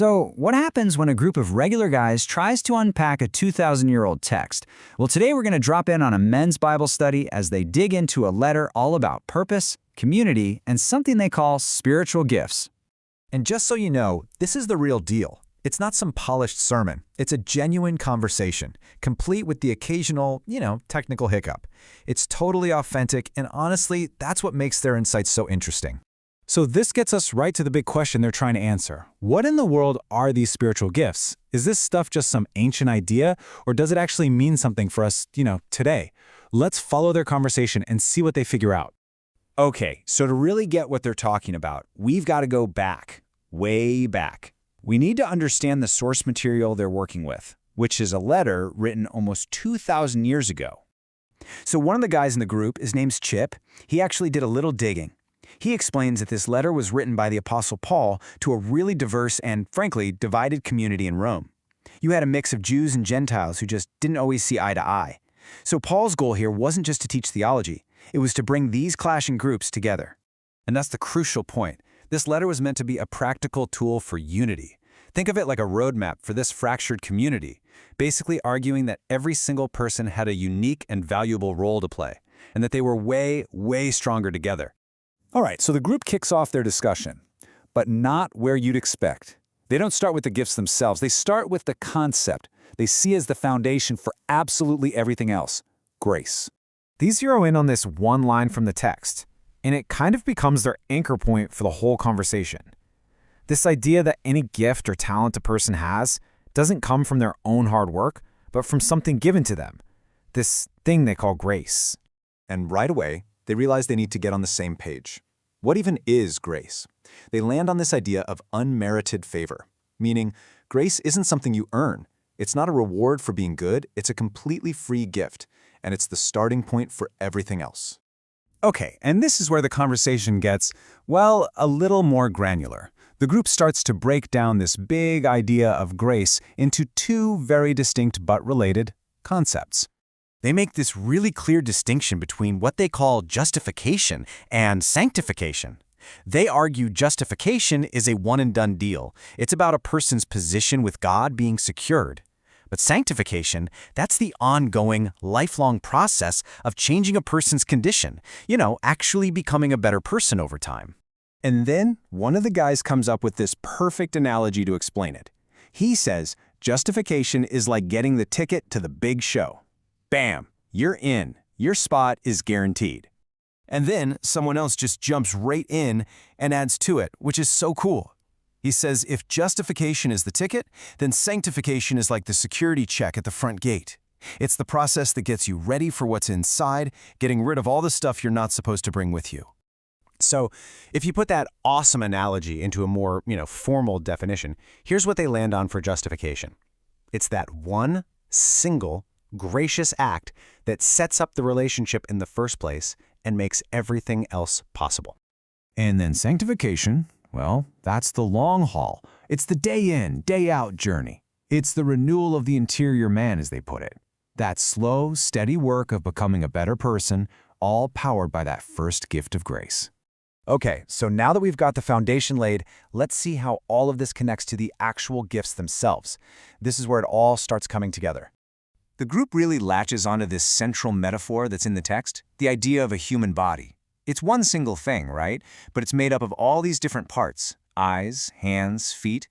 So, what happens when a group of regular guys tries to unpack a 2,000-year-old text? Well, today we're going to drop in on a men's Bible study as they dig into a letter all about purpose, community, and something they call spiritual gifts. And just so you know, this is the real deal. It's not some polished sermon. It's a genuine conversation, complete with the occasional, technical hiccup. It's totally authentic, and honestly, that's what makes their insights so interesting. So this gets us right to the big question they're trying to answer. What in the world are these spiritual gifts? Is this stuff just some ancient idea, or does it actually mean something for us, today? Let's follow their conversation and see what they figure out. Okay, so to really get what they're talking about, we've got to go back, way back. We need to understand the source material they're working with, which is a letter written almost 2,000 years ago. So one of the guys in the group, his name's Chip, he actually did a little digging. He explains that this letter was written by the Apostle Paul to a really diverse and, frankly, divided community in Rome. You had a mix of Jews and Gentiles who just didn't always see eye to eye. So Paul's goal here wasn't just to teach theology, it was to bring these clashing groups together. And that's the crucial point. This letter was meant to be a practical tool for unity. Think of it like a roadmap for this fractured community, basically arguing that every single person had a unique and valuable role to play, and that they were way, way stronger together. All right, so the group kicks off their discussion, but not where you'd expect. They don't start with the gifts themselves. They start with the concept they see as the foundation for absolutely everything else: grace. These zero in on this one line from the text, and it kind of becomes their anchor point for the whole conversation. This idea that any gift or talent a person has doesn't come from their own hard work, but from something given to them, this thing they call grace. And right away, they realize they need to get on the same page. What even is grace? They land on this idea of unmerited favor, meaning grace isn't something you earn. It's not a reward for being good, it's a completely free gift, and it's the starting point for everything else. Okay, and this is where the conversation gets, well, a little more granular. The group starts to break down this big idea of grace into two very distinct but related concepts. They make this really clear distinction between what they call justification and sanctification. They argue justification is a one-and-done deal. It's about a person's position with God being secured. But sanctification, that's the ongoing, lifelong process of changing a person's condition, actually becoming a better person over time. And then one of the guys comes up with this perfect analogy to explain it. He says, justification is like getting the ticket to the big show. Bam! You're in. Your spot is guaranteed. And then someone else just jumps right in and adds to it, which is so cool. He says if justification is the ticket, then sanctification is like the security check at the front gate. It's the process that gets you ready for what's inside, getting rid of all the stuff you're not supposed to bring with you. So if you put that awesome analogy into a more, formal definition, here's what they land on for justification. It's that one single gracious act that sets up the relationship in the first place and makes everything else possible. And then sanctification, well, that's the long haul. It's the day in, day out journey. It's the renewal of the interior man, as they put it. That slow, steady work of becoming a better person, all powered by that first gift of grace. Okay, so now that we've got the foundation laid, let's see how all of this connects to the actual gifts themselves. This is where it all starts coming together. The group really latches onto this central metaphor that's in the text, the idea of a human body. It's one single thing, right? But it's made up of all these different parts: eyes, hands, feet.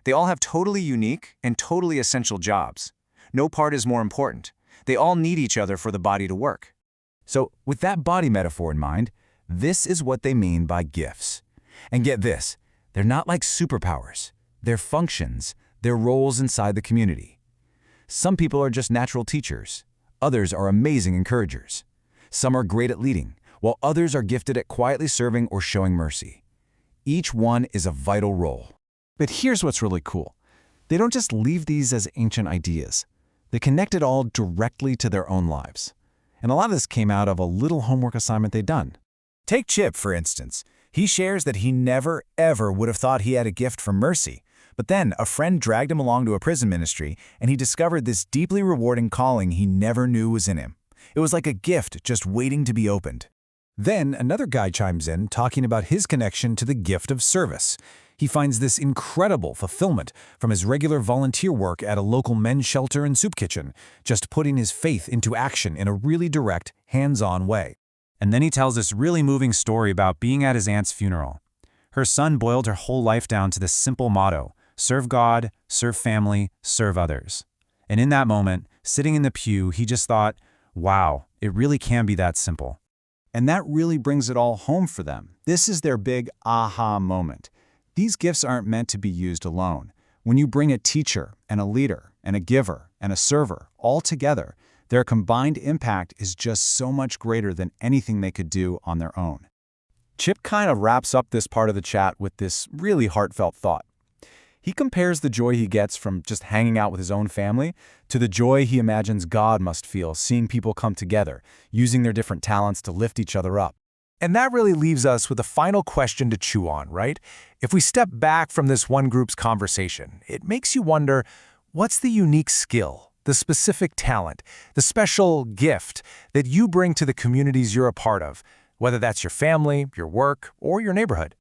They all have totally unique and totally essential jobs. No part is more important. They all need each other for the body to work. So with that body metaphor in mind, this is what they mean by gifts. And get this, they're not like superpowers. They're functions, they're roles inside the community. Some people are just natural teachers. Others are amazing encouragers. Some are great at leading, while others are gifted at quietly serving or showing mercy. Each one is a vital role. But here's what's really cool. They don't just leave these as ancient ideas. They connect it all directly to their own lives. And a lot of this came out of a little homework assignment they'd done. Take Chip, for instance. He shares that he never, ever would have thought he had a gift for mercy. But then a friend dragged him along to a prison ministry, and he discovered this deeply rewarding calling he never knew was in him. It was like a gift just waiting to be opened. Then another guy chimes in, talking about his connection to the gift of service. He finds this incredible fulfillment from his regular volunteer work at a local men's shelter and soup kitchen, just putting his faith into action in a really direct, hands-on way. And then he tells this really moving story about being at his aunt's funeral. Her son boiled her whole life down to this simple motto: serve God, serve family, serve others. And in that moment, sitting in the pew, he just thought, wow, it really can be that simple. And that really brings it all home for them. This is their big aha moment. These gifts aren't meant to be used alone. When you bring a teacher and a leader and a giver and a server all together, their combined impact is just so much greater than anything they could do on their own. Chip kind of wraps up this part of the chat with this really heartfelt thought. He compares the joy he gets from just hanging out with his own family to the joy he imagines God must feel seeing people come together, using their different talents to lift each other up. And that really leaves us with a final question to chew on, right? If we step back from this one group's conversation, it makes you wonder, what's the unique skill, the specific talent, the special gift that you bring to the communities you're a part of, whether that's your family, your work, or your neighborhood?